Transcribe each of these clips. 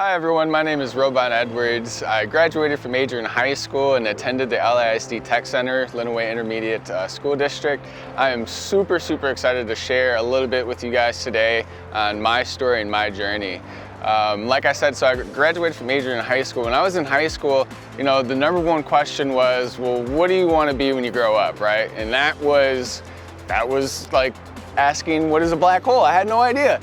Hi everyone, my name is Robon Edwards. I graduated from major in high school and attended the LISD Tech Center, Lenawee Intermediate School District. I am super excited to share a little bit with you guys today on my story and my journey. Like I said, so I graduated from major in high school. When I was in high school, the number one question was, well, what do you want to be when you grow up, right? And that was like asking, what is a black hole? I had no idea,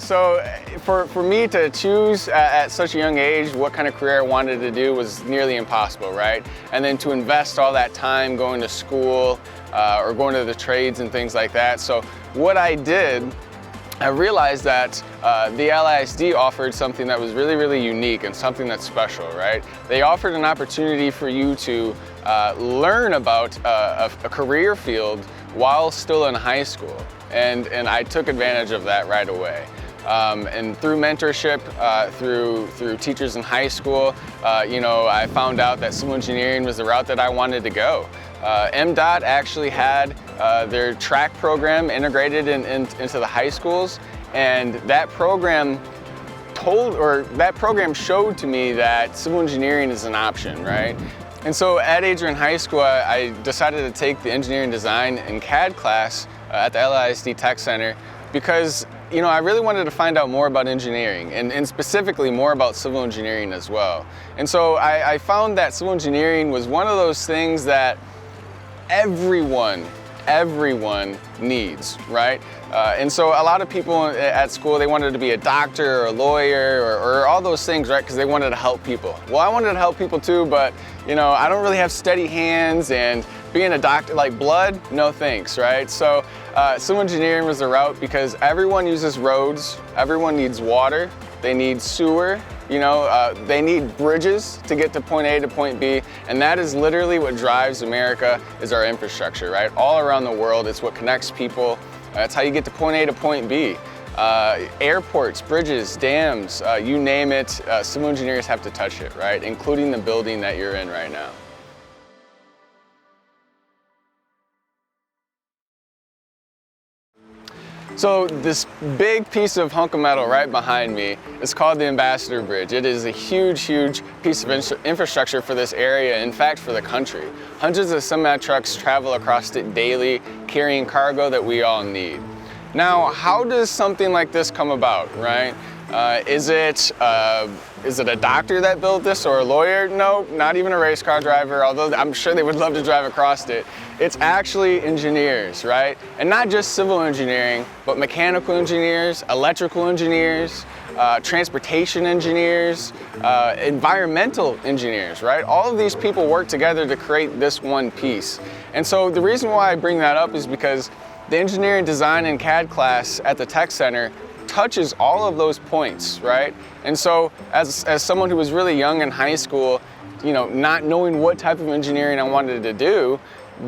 So for me to choose at such a young age what kind of career I wanted to do was nearly impossible, right? And then to invest all that time going to school or going to the trades and things like that. So what I did, I realized that the LISD offered something that was really unique and something that's special, right? They offered an opportunity for you to learn about a career field while still in high school, and I took advantage of that right away. And through mentorship, through teachers in high school, I found out that civil engineering was the route that I wanted to go. MDOT actually had their track program integrated into the high schools, and that program showed to me that civil engineering is an option, right? And so at Adrian High School, I decided to take the engineering design and CAD class at the LISD Tech Center because I really wanted to find out more about engineering and specifically more about civil engineering as well. And so I found that civil engineering was one of those things that everyone needs, right? And so a lot of people at school, they wanted to be a doctor or a lawyer or all those things, right? Because they wanted to help people. Well, I wanted to help people too, but I don't really have steady hands, and being a doctor, like blood, no thanks, right? So civil engineering was the route because everyone uses roads, everyone needs water, they need sewer, they need bridges to get to point A to point B, and that is literally what drives America, is our infrastructure, right? All around the world, it's what connects people. That's how you get to point A to point B. Airports, bridges, dams, you name it, civil engineers have to touch it, right? Including the building that you're in right now. So this big piece of hunk of metal right behind me is called the Ambassador Bridge. It is a huge piece of infrastructure for this area, in fact for the country. Hundreds of semi-trucks travel across it daily, carrying cargo that we all need. Now, how does something like this come about, right? Is it a doctor that built this or a lawyer? No, not even a race car driver, although I'm sure they would love to drive across it. It's actually engineers, right? And not just civil engineering, but mechanical engineers, electrical engineers, transportation engineers, environmental engineers, right? All of these people work together to create this one piece. And so the reason why I bring that up is because the engineering design and CAD class at the Tech Center touches all of those points, right? And so as someone who was really young in high school, not knowing what type of engineering I wanted to do,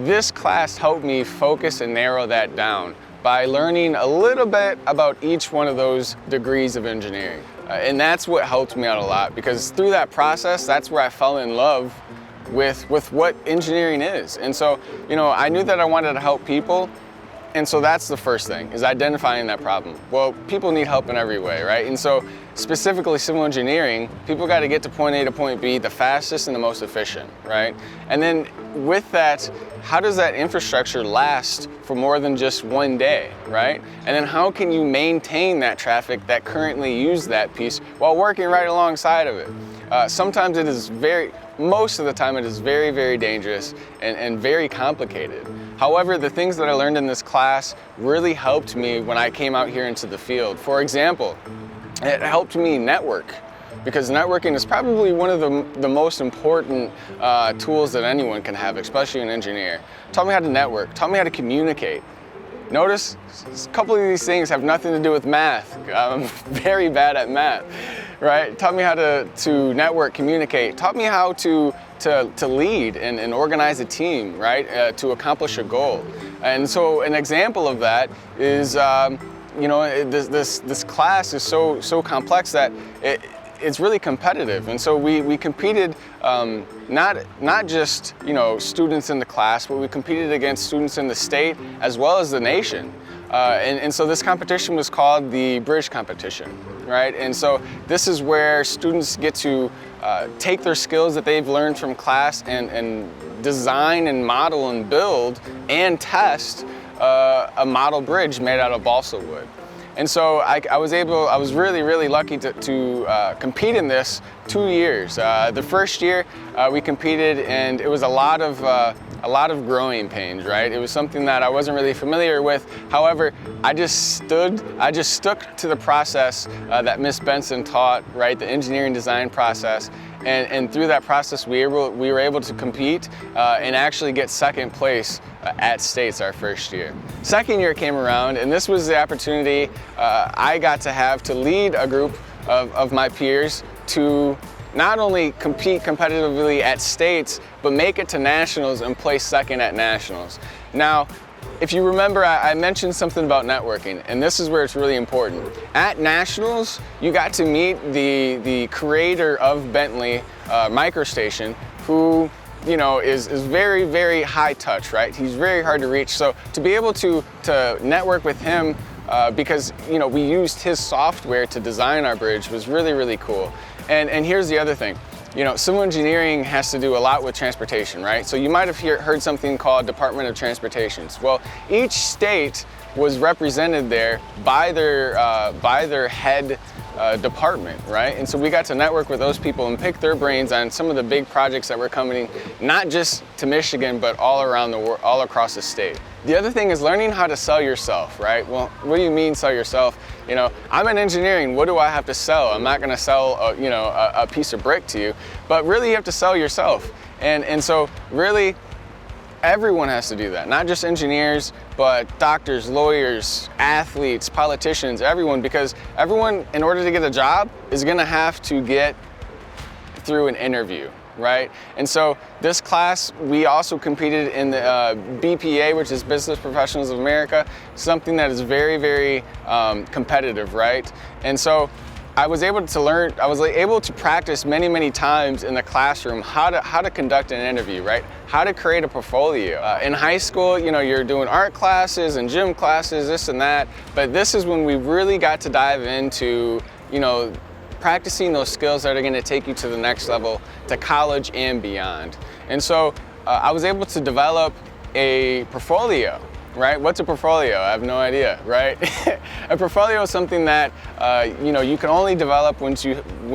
this class helped me focus and narrow that down by learning a little bit about each one of those degrees of engineering. And that's what helped me out a lot, because through that process, that's where I fell in love with what engineering is. And so, I knew that I wanted to help people. And so that's the first thing, is identifying that problem. Well, people need help in every way, right? And so specifically civil engineering, people got to get to point A to point B the fastest and the most efficient, right? And then with that, how does that infrastructure last for more than just one day, right? And then how can you maintain that traffic that currently use that piece while working right alongside of it? Sometimes it is most of the time it is very dangerous and very complicated. However, the things that I learned in this class really helped me when I came out here into the field. For example, it helped me network, because networking is probably one of the most important tools that anyone can have, especially an engineer. Taught me how to network, taught me how to communicate. Notice a couple of these things have nothing to do with math. I'm very bad at math, right? Taught me how to network, communicate, taught me how to lead and organize a team, right? To accomplish a goal. And so an example of that is, this class is so complex that it's really competitive. And so we competed not just, you know, students in the class, but we competed against students in the state as well as the nation. And so this competition was called the Bridge Competition, right? And so this is where students get to take their skills that they've learned from class and design and model and build and test a model bridge made out of balsa wood. And so I was really lucky to compete in this 2 years. The first year we competed, and it was a lot of growing pains, right? It was something that I wasn't really familiar with. However, I just stuck to the process that Miss Benson taught, right? The engineering design process. And through that process, we were able to compete and actually get second place at States our first year. Second year came around, and this was the opportunity I got to have to lead a group of my peers to not only compete competitively at States, but make it to Nationals and place second at Nationals. Now, if you remember, I mentioned something about networking, and this is where it's really important. At Nationals, you got to meet the creator of Bentley MicroStation, who, you know, is very high touch, right? He's very hard to reach. So to be able to network with him, because, you know, we used his software to design our bridge, was really cool. And here's the other thing. You know, civil engineering has to do a lot with transportation, right? So you might have heard something called Department of Transportation. Well, each state was represented there by their head department, right? And so we got to network with those people and pick their brains on some of the big projects that were coming, not just to Michigan, but all around the world, all across the state. The other thing is learning how to sell yourself, right? Well, what do you mean sell yourself? You know, I'm in engineering, what do I have to sell? I'm not gonna sell a piece of brick to you, but really you have to sell yourself. And so really, everyone has to do that, not just engineers, but doctors, lawyers, athletes, politicians, everyone, because everyone, in order to get a job, is gonna have to get through an interview, right? And so this class, we also competed in the BPA, which is Business Professionals of America, something that is very competitive, right? And so I was able to practice many times in the classroom how to conduct an interview, right? How to create a portfolio. In high school, you know, you're doing art classes and gym classes, this and that, but this is when we really got to dive into, you know, practicing those skills that are going to take you to the next level, to college and beyond. And so I was able to develop a portfolio. Right? What's a portfolio? I have no idea, right? A portfolio is something that you know, you can only develop when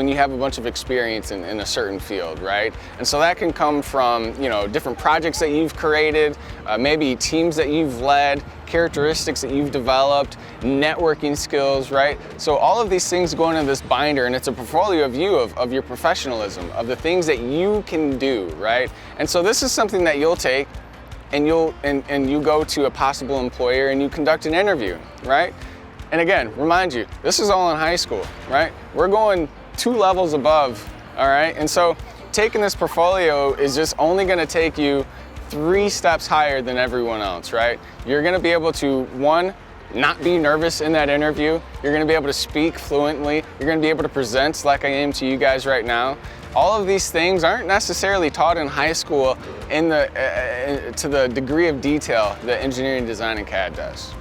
you have a bunch of experience in a certain field, right? And so that can come from, you know, different projects that you've created, maybe teams that you've led, characteristics that you've developed, networking skills, right? So all of these things go into this binder, and it's a portfolio of you, of your professionalism, of the things that you can do, right? And so this is something that you'll take and you go to a possible employer and you conduct an interview, right? And again, remind you, this is all in high school, right? We're going 2 levels above, all right? And so taking this portfolio is just only gonna take you 3 steps higher than everyone else, right? You're gonna be able to, 1, not be nervous in that interview. You're gonna be able to speak fluently. You're gonna be able to present like I am to you guys right now. All of these things aren't necessarily taught in high school to the degree of detail that engineering design and CAD does.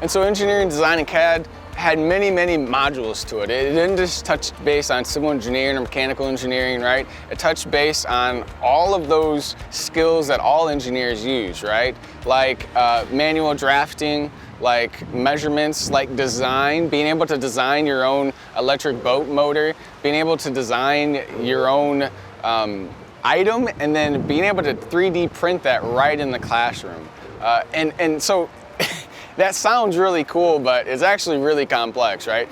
And so engineering design and CAD had many modules to it. It didn't just touch base on civil engineering or mechanical engineering, right? It touched base on all of those skills that all engineers use, right? Like manual drafting, like measurements, like design, being able to design your own electric boat motor, being able to design your own item, and then being able to 3D print that right in the classroom. And so that sounds really cool, but it's actually really complex, right?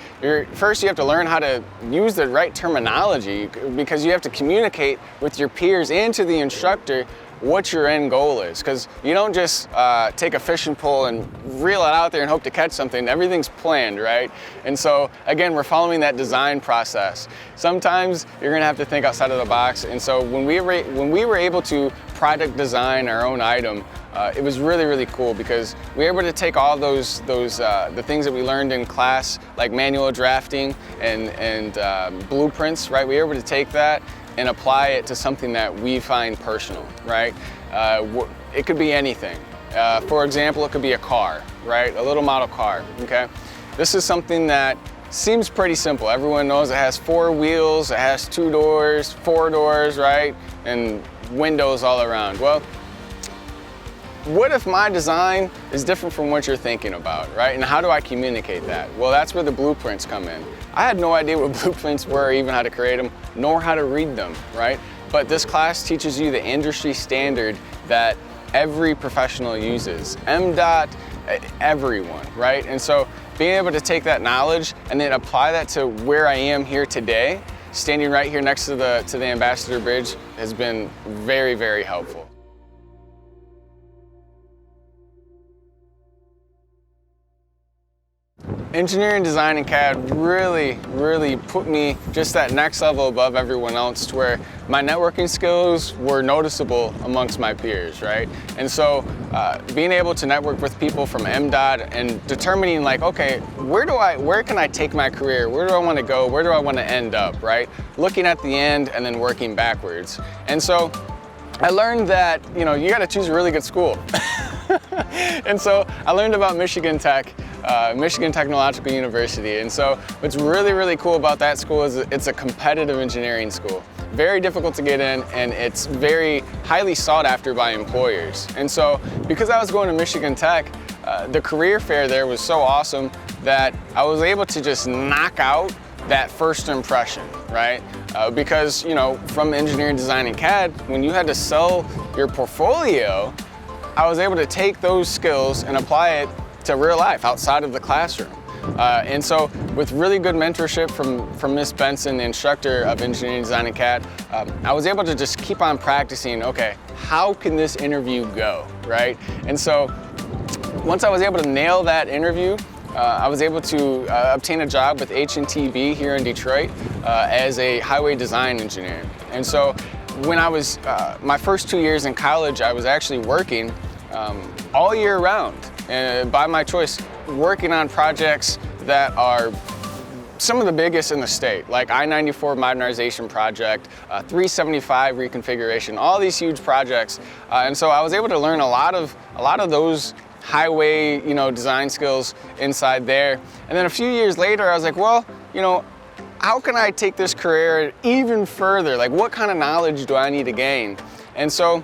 First you have to learn how to use the right terminology, because you have to communicate with your peers and to the instructor what your end goal is, because you don't just take a fishing pole and reel it out there and hope to catch something. Everything's planned, right? And so again, we're following that design process. Sometimes you're gonna have to think outside of the box, and so when we were able to product design our own item, it was really, really cool because we were able to take all those the things that we learned in class, like manual drafting and blueprints, right? We were able to take that and apply it to something that we find personal, right? It could be anything. For example, it could be a car, right? A little model car, okay? This is something that seems pretty simple. Everyone knows it has 4 wheels, it has 2 doors, 4 doors, right? And windows all around. Well, what if my design is different from what you're thinking about, right? And how do I communicate that? Well, that's where the blueprints come in. I had no idea what blueprints were, or even how to create them, nor how to read them, right? But this class teaches you the industry standard that every professional uses. MDOT, everyone, right? And so being able to take that knowledge and then apply that to where I am here today, standing right here next to the Ambassador Bridge, has been very, very helpful. Engineering, design, and CAD really put me just that next level above everyone else, to where my networking skills were noticeable amongst my peers, right? And so being able to network with people from MDOT and determining, like, okay, where can I take my career? Where do I want to go? Where do I want to end up, right? Looking at the end and then working backwards. And so I learned that, you know, you got to choose a really good school. And so I learned about Michigan Tech, Michigan Technological University. And so what's really cool about that school is it's a competitive engineering school. Very difficult to get in, and it's very highly sought after by employers. And so because I was going to Michigan Tech, the career fair there was so awesome that I was able to just knock out that first impression, right? Because, you know, from engineering, design, and CAD, when you had to sell your portfolio, I was able to take those skills and apply it to real life outside of the classroom. And so with really good mentorship from Miss Benson, the instructor of engineering, design, and CAD, I was able to just keep on practicing, okay, how can this interview go, right? And so once I was able to nail that interview, I was able to obtain a job with H&TB here in Detroit as a highway design engineer. And so when I was, my first 2 years in college, I was actually working all year round, by my choice, working on projects that are some of the biggest in the state, like I-94 modernization project, 375 reconfiguration, all these huge projects. And so I was able to learn a lot of those highway, you know, design skills inside there. And then a few years later, I was like, well, you know, how can I take this career even further? Like, what kind of knowledge do I need to gain? And so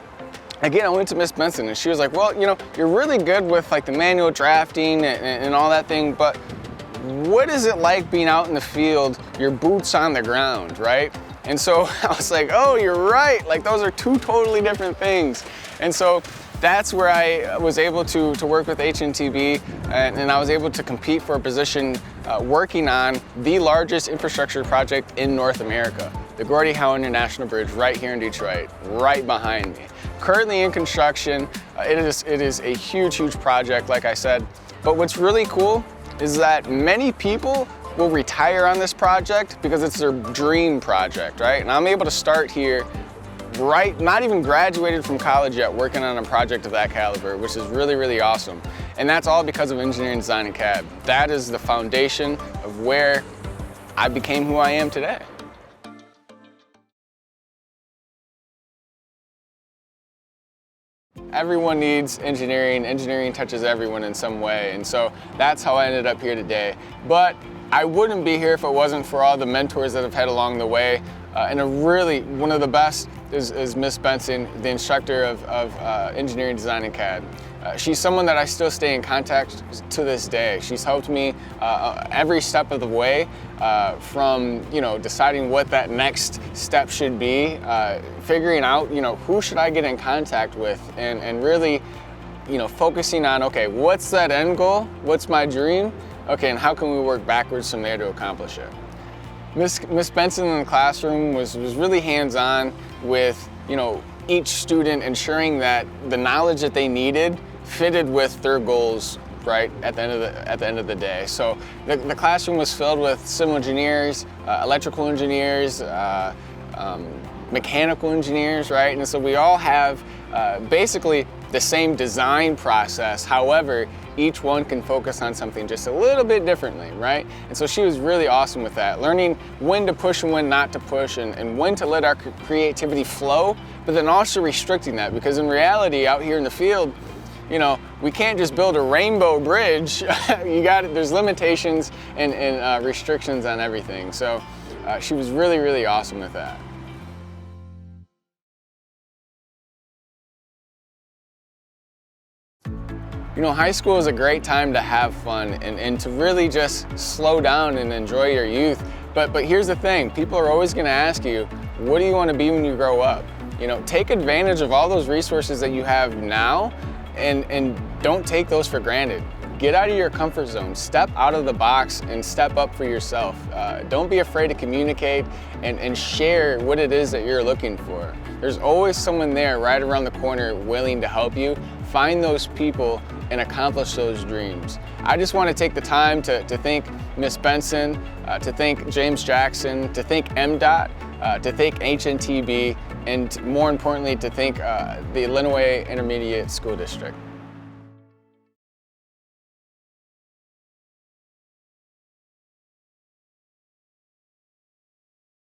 again, I went to Miss Benson, and she was like, well, you know, you're really good with like the manual drafting and all that thing, but what is it like being out in the field, your boots on the ground, right? And so I was like, oh, you're right. Like, those are 2 totally different things. And so that's where I was able to work with H&TB, and I was able to compete for a position working on the largest infrastructure project in North America, the Gordie Howe International Bridge right here in Detroit, right behind me. Currently in construction. It is a huge project, like I said. But what's really cool is that many people will retire on this project because it's their dream project, right? And I'm able to start here, right, not even graduated from college yet, working on a project of that caliber, which is really awesome. And that's all because of engineering, design, and CAD. That is the foundation of where I became who I am today. Everyone needs engineering. Engineering touches everyone in some way, and so that's how I ended up here today. But I wouldn't be here if it wasn't for all the mentors that I've had along the way. And one of the best is Miss Benson, the instructor of engineering, design, and CAD. She's someone that I still stay in contact to this day. She's helped me every step of the way, from, you know, deciding what that next step should be, figuring out, you know, who should I get in contact with, and really, you know, focusing on, okay, what's that end goal? What's my dream? Okay, and how can we work backwards from there to accomplish it? Miss Benson in the classroom was really hands-on with, you know, each student, ensuring that the knowledge that they needed fitted with their goals, right, at the end of the day. So the classroom was filled with civil engineers, electrical engineers, mechanical engineers, right? And so we all have basically the same design process. However, each one can focus on something just a little bit differently, right? And so she was really awesome with that, learning when to push and when not to push, and when to let our creativity flow, but then also restricting that, because in reality, out here in the field, you know, we can't just build a rainbow bridge. There's limitations and restrictions on everything. So she was really, really awesome with that. You know, high school is a great time to have fun and to really just slow down and enjoy your youth. But here's the thing, people are always gonna ask you, what do you wanna be when you grow up? You know, take advantage of all those resources that you have now and don't take those for granted. Get out of your comfort zone, step out of the box and step up for yourself. Don't be afraid to communicate and share what it is that you're looking for. There's always someone there right around the corner willing to help you. Find those people and accomplish those dreams. I just want to take the time to thank Miss Benson, to thank James Jackson, to thank MDOT, to thank HNTB, and more importantly, to thank the Illinois Intermediate School District.